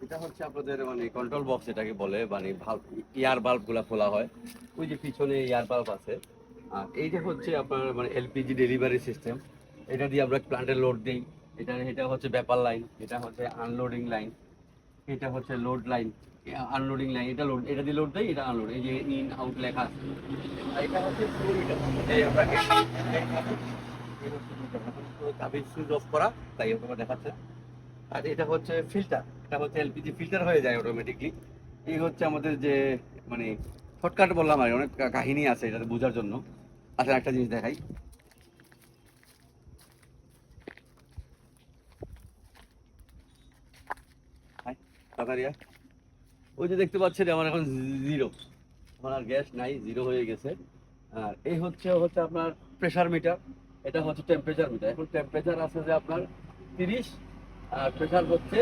এটা হচ্ছে আপনাদের মানে কন্ট্রোল বক্স এটাকে বলে, মানে ভাল্ব, এয়ার বাল্ব গুলা খোলা হয়। ওই যে পিছনে এয়ার বাল্ব আছে। আর এইটা হচ্ছে আপনার মানে এলপিজি ডেলিভারি সিস্টেম। এটা দিয়ে আমরা প্লান্টে লোড দিই। এটা হচ্ছে ব্যাপার লাইন, এটা হচ্ছে আনলোডিং লাইন, এটা হচ্ছে লোড লাইন, আনলোডিং লাইন। এটা লোড, এটা দিয়ে লোড দেয়, এটা আনলোড। এই যে ইন আউট লেখা আছে। আর এটা হচ্ছে ফ্লো মিটার। এই আমরা চাবি সুইচ অফ করা, তাই আপনারা দেখাচ্ছে। আর এটা হচ্ছে ফিল্টার, এটা হচ্ছে এলপিজি ফিল্টার হয়ে যায় অটোমেটিকলি। এই হচ্ছে আমাদের যে মানে শর্টকাট বললাম, আর অনেক কাহিনী আছে এটা বোঝার জন্য। আচ্ছা, একটা জিনিস দেখাই। হাই, তাড়াতাড়ি আয়। ওই যে দেখতে পাচ্ছেন আমার এখন জিরো, আমার আর গ্যাস নাই, জিরো হয়ে গেছে। আর এই হচ্ছে হচ্ছে আপনার প্রেসার মিটার। এটা হচ্ছে টেম্পারেচার মিটার। এখন টেম্পারেচার আছে যে আপনার 30, আর প্রেসার হচ্ছে